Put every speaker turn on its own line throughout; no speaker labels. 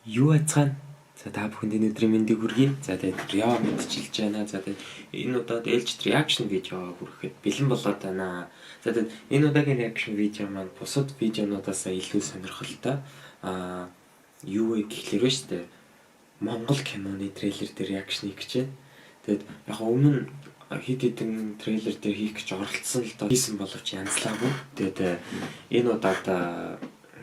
Юу яцгаана? За та бүхэнд өнөөдрийн мэндийг хүргэе. За тэгээд Рио мэдчилж байна. За тэгээд энэ удаад ээлжид реакшн видео хүрэхэд бэлэн болоод байна. За тэгээд энэ удаагийн реакшн видео маань бусад видеонуудаас илүү сонирхолтой. Юу вэ гэхлээр шүү дээ. Монгол киноны трейлер дээр реакшн хийх гэж байна. Тэгээд яг өмнө нь хэд хэдэн трейлер дээр хийх гэж оролцсон л доо хийсэн боловч янзлаагүй. Тэгээд энэ удаад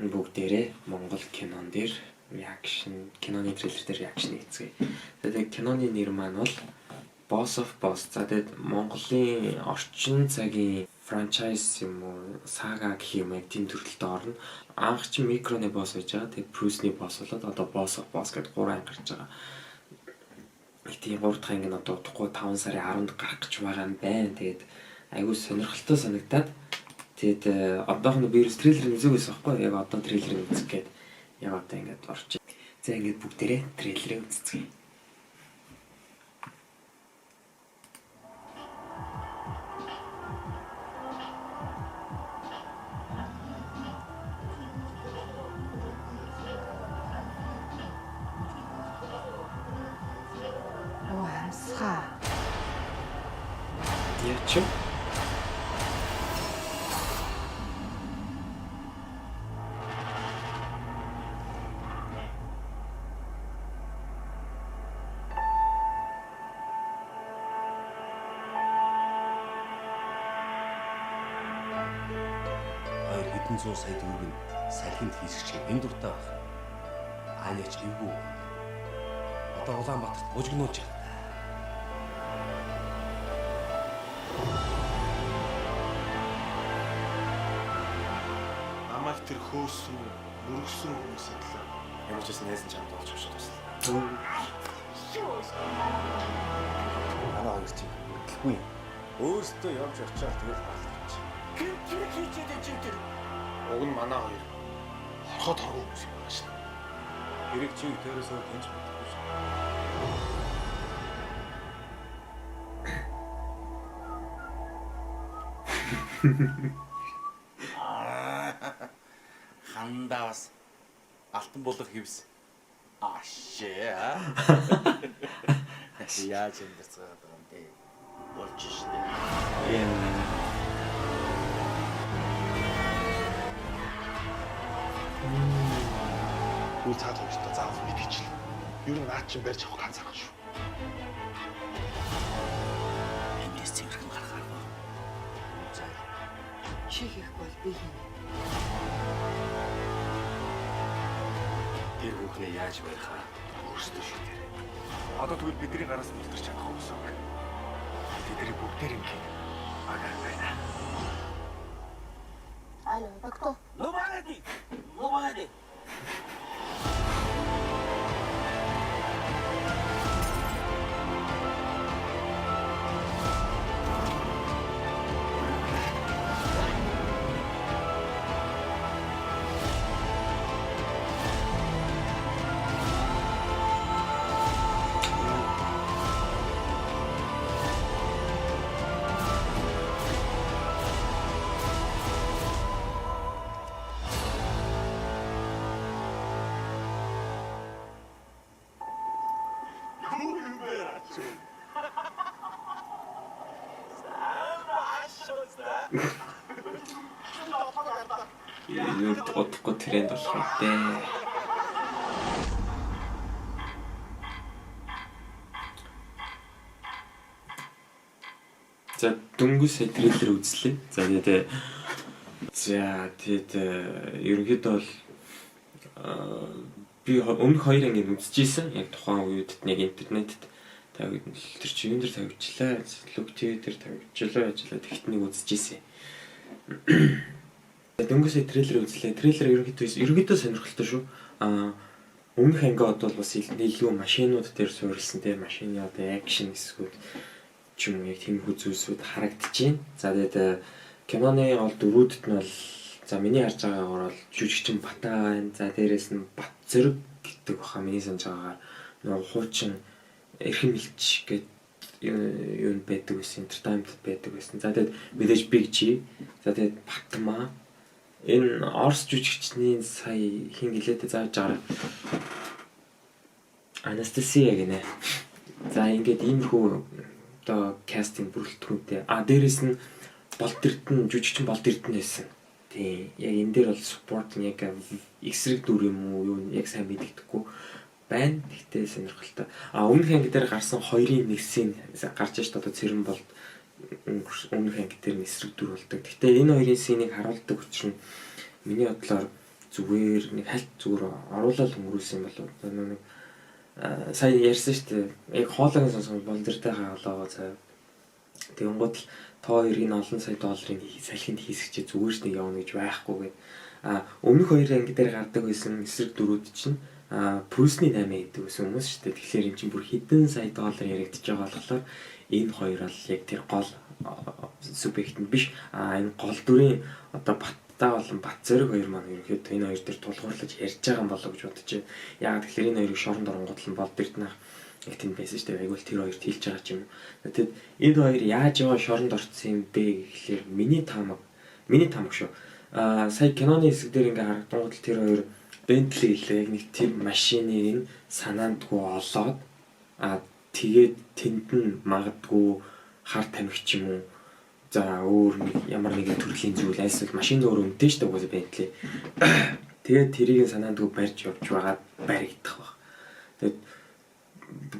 бүгдээрээ Монгол кинон дээр реакшн киноны трейлер дээр реакшн хийцгээе. Тэгээд киноны нэр маань бол Boss of Boss. За тэгээд Монголын орчин цагийн франчайз юм уу, сага гэх юм яг тийм төрөлтөд орно. Анх чи микроны босс байж байгаа. Тэгээд Брюсний босс болоод одоо Boss of Boss гэдэг 3 анги гарч байгаа. Тийм 3 дахь анги нь одоо удахгүй 5 сарын 10-нд гарах гэж байгаа юм байна. Тэгээд айгүй сонирхолтой санагдаад тэгээд одоохондоо би трейлер үзээгүй байхгүй. Яг одоо трейлерыг үзэх гээд яг одоо ингэж орчих. За ингэж бүгдээрээ трейлерыг үзцгээе. Яач?
Хэдэн зуун сая төгрөг нь салхинд хийсгэж энэ дуртай баг. Аанаач эвгүй. Одоо Улаанбаатарт бужигнууж байна.
Намайг тэр хөөсөн, мөргсөн хүмүүсээ л ямар ч байсан найзан чамд олж авч туслаа.
Манай хоёр чинь гэлгүй. Өөрсдөө явж очиад тэгэл хаалгач.
Тэр хийчээд чинь тэр. Уг нь манай хоёр хорхот хоргоо хүмүүс юм байна шин.
Хэрэг чи тэрээсөө тэнч мэдгүй шин. Хандаа бас алтан болох хивс. Ашээ. Яаж юм дэрцгээд байгаа юм бэ? Болж штэ.
Үл цаад хоёртой заавал мэдчихлээ. Юу н наад чинь барьж авах ганцаарх шүү.
Эндээс цэвэрхэн гаргааргүй. За.
Чи хийх бол би хийнэ.
Тэр бүхнээ яаж барихаа өөрсдөө шийдээрэй.
Одоо тэгвэл бидний гараас мэдэрч авах гэсэн үг. Тэдний бүгдээр ингэ агаар байна.
Алло, кто?
Нобагади.
Юу удахгүй тренд болох юм бэ? За дөнгөж сая трейлер үзлээ. За тэгээд ерөнхийдөө бол би өмнөх 2 анги үзчихсэн. Яг тухайн үед нэг интернетэд тэр чинь энэ дэр тавьчлаа. Лүг TV дээр тавьчлаа тэгэхэд нэг үзчихсэн. Дөнгөж сая трейлер үзлээ. Трейлер ерөнхийдөө сонирхолтой шүү. Өмнөх анги одоо бас илүү машинууд дээр суурилсан те машины одоо акшн хэсгүүд ч юм яг тийм зүйлсүүд харагдчихээн. За тэгээд киноны гол дөрүүдэд нь бол за миний харж байгаагаар бол жүжигчин Батаа байна. За дээрэс нь Бат Зэрэг гэдэг баха миний санаж байгаагаар нөгөө хуучин эрхэм элч гэдэг юу байдаг байсан, entertainment байдаг байсан. За тэгээд мэдээж Big G. За тэгээд Батмаа энэ Орос жүжигчний сая хин гэлээд зааж байгаа. Анастасия гинэ. За ингээд иймэрхүү одоо кастинг бүрэлдэхүүнтэй. Дээрэс нь болд эрдэнэ жүжигчин болд эрдэнэ байсан. Тийм. Яг энэ дээр бол спорт яг эсрэг дүр юм уу юу яг сайн мэддэхгүй байна. Гэхдээ сонирхолтой. Өмнөх анги дээр гарсан 2-ын 1 сцен гарч ш одоо цэрэн болд өмнөх анги дээр нь эсрэг дүр болдог. Гэхдээ энэ хоёрын сценийг харуулдаг учраас миний бодлоор зүгээр нэг хальт зүгээр оруулаад өнгөрүүлсэн юм болов. Нэг сайн ярьсан шүү дээ. Яг хоолойн сонсгол болдэртэйхаа олоогоо цаа. Тэгэнгუთ тоо хоёрын олон сая долларын салхинд хийсгчээ зүгээр ч нэг явна гэж байхгүй гээд. Өмнөх хоёр анги дээр гардаг байсан эсрэг дүрүүд чинь Прүсний 8 гэдэг байсан хүмүүс шүү дээ. Тэгэхээр эн чинь бүр хэдэн сая доллар яригдчихэж байгаа болохоор энэ хоёр бол яг тэр гол субъект нь биш. Энэ гол дүрийн одоо Баттаа болон Бат Зориг хоёр маань ерөнхийдөө энэ хоёр дээр тулгуурлаж ярьж байгаа юм болоо гэж бодож байна. Яг тэгэхээр энэ хоёрыг шоронд оронгууд л болд эрдэнэ яг тэнд байсан шүү дээ. Айгуул тэр хоёрт хэлж байгаа юм. Тэгэд энэ хоёр яаж яваа шоронд орцсон юм бэ гэхлээр миний таамаг шүү. Сая киноны хэсэг дээр ингээ харагдангууд тэр хоёр Бентли гэлээ яг нэг тэр машиныг нь санаандгүй олоод тэгээд тэнд нь магадгүй хар тамхич юм уу за өөр ямар нэгэн төрлийн зүйл эсвэл машин өөр үнэтэй шүү дээ угаасаа Бентли. Тэгээд тэрийг санаандгүй барьж явж байгаа баригдах баг. Тэгээд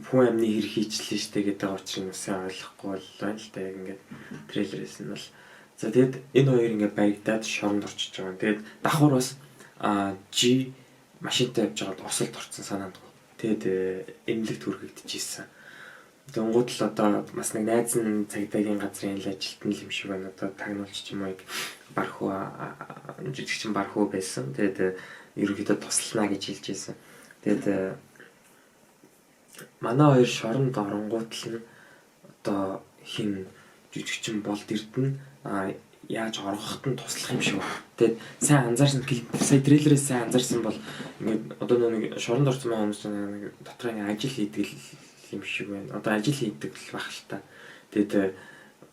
хүн амны хэр хийчлээ штэ гэдэг учраас сайн ойлгохгүй байна л да яг ингээд трейлерээс нь бол за тэгээд энэ хоёр ингээд баригдаад шоронд орчиж байгаа. Тэгээд давхар бас G машинтай явж байгаад осолд орсон санаандгүй. Тэгэд эмнэлэгт хүргэгдэжсэн. Тэнгууд л одоо бас нэг найз нь цагдаагийн газрын ажилтны юм шиг байна. Одоо тагнуулч юм уу бархуу жижигчин бархуу байсан. Тэгэд ерөнхийдөө туслана гэж хэлж байсан. Тэгэд манай хоёр шоронд оронгууд л одоо хин жижигчин болд эрдэнэ яаж ороход нь туслах юм шиг байна. Тэгээд сайн анзаарсан сая трейлерээс сайн анзаарсан бол ингээд одоо нэг шоронд орсон байгаа хүмүүс нэг дотроо нэг ажил хийдэг юм шиг байна. Одоо ажил хийдэг л баг л та. Тэгээд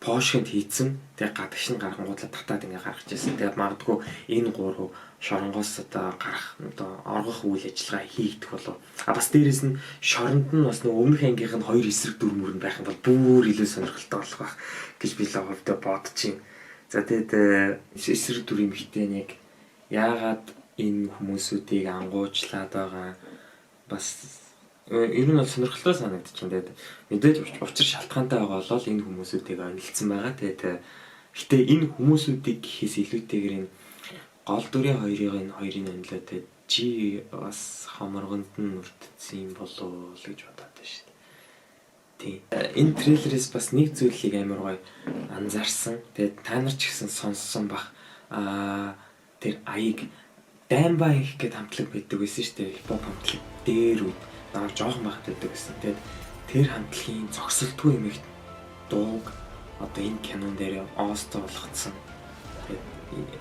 пошгонд хийцэн тэгээд гадагш нь гаргангуудлаа татаад ингээд гаргаж ирсэн. Тэгээд магадгүй энэ гурав шоронгоос одоо гарах одоо оргох үйл ажиллагаа хийгдэх болов. Бас дээрэс нь шоронд нь бас нэг өмнөх ангийнх нь хоёр эсрэг дүр мөрөнд байх юм бол бүр илүү сонирхолтой болох байх гэж би л хөвдө бодож байна. За тэгээд эсрэг дүр эмхтэй нэг яагаад энэ хүмүүсүүдийг ангуучлаад байгаа бас ер нь бол сонирхолтой санагдчихэв. Тэгээд мэдээж учир шалтгаантай байгаа бол энэ хүмүүсүүдийг онилцсан байгаа. Тэгээд гэтээ энэ хүмүүсүүдийг гэхээс илүүтэйгээр энэ гол дүрийн хоёрын онилоод G бас хоморгонд нь өртсөн юм болоо л гэж бодоод байна шүү дээ. Тийм. Энэ трейлерээс бас нэг зүйлийг амар гоё анзаарсан. Тэгээд та нар ч гэсэн сонссон бах. Тэр аяг Даймба их гэд хамтлаг байдаг байсан шүү дээ. Хипхоп хамтлаг дээр үед наар жоохон байхад байдаг байсан. Тэгээд тэр хамтлагийн зогсолтгүй юм их дууг одоо энэ кинон дээр оостой болгоцсон. Тэгээд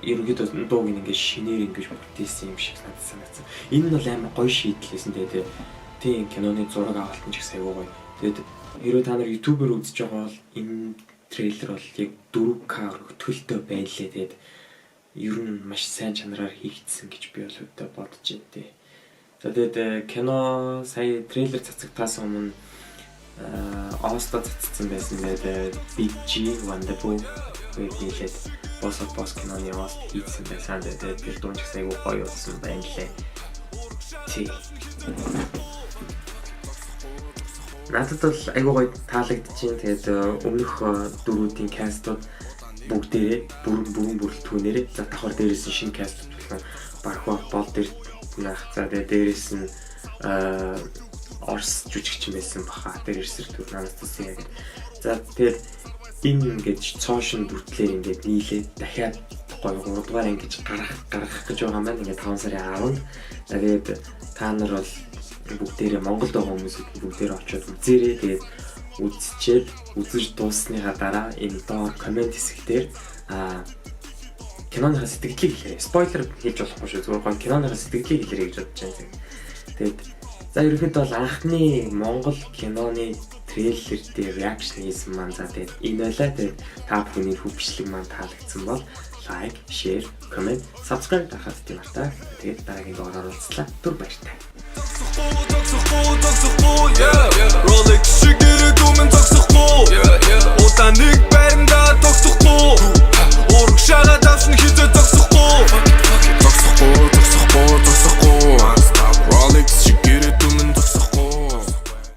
ерөнхийдөө дууг ингээд шинээр ингэж бүтээсэн юм шиг санагдсан. Энэ нь бол амар гоё шийдэл байсан. Тэгээд тийм киноны зураг авалт нь ч гэсэн аягүй гоё. Тэгээд хэрвээ та нар YouTube-ээр үзэж байгаа бол энэ трейлер бол яг 4K өргөтгөлтэй байлээ. Тэгээд ер нь маш сайн чанараар хийгдсэн гэж би бол өөдөө бодож байна тий. За тэгээд кино сая трейлер цацагтаас өмнө Оста цацсан байсан. Тэгээд Big G Wonderful хийлээд бос киноны Ост хийсэн байсан. Тэгээд тэр дуун ч аягүй гоё болсон байна лээ. Тий. Надад бол айгүй гоё таалагдчихээн. Тэгээд өмнөх дөрүүдийн кастууд бүгдээрээ бүрэн бүрэлдэхүүнээрээ за давхар дээрээс нь шинэ кастууд болсон. Бархуу болд эрдэнэ. За тэгээд дээрээс нь Орс жүжигчин байсан баха. Тэр эсрэг төр Анастасия гэдэг. За тэгээд энэ ингээд цоошин дүртлэр ингээд нийлээ дахиад гоё 3 дугаар ингэж гаргах гэж байгаа юм байна. Ингээд 5 сарын 10-нд. Тэгээд та нар бол бүгдээрээ Монголд байгаа хүмүүсүүд бүгдээрээ очиод үзээрэй. Тэгээд үзчихэд үзэж дууссныхаа дараа энэ доор комент хэсгээр киноныхаа сэтгэлийг хэлээрэй. Спойлер хийж болохгүй шүү. Зүгээр гоо киноныхаа сэтгэлийг хэлээрэй гэж бодож байна. Тэгээд за ерөнхийдөө бол анхны Монгол киноны трейлер дээр реакшн хийсэн маань за тэгээд энэ байлаа. Тэгээд та бүхний хөвчлэг маань таалагдсан бол лайк, шеэр, комент, subscribe дарахад тийм мартаа. Тэгээд дараагийн дугаараар уулзлаа. Түр баяртай.
зогсохгүй yeah Rolex шиг ирээдүй минь зогсохгүй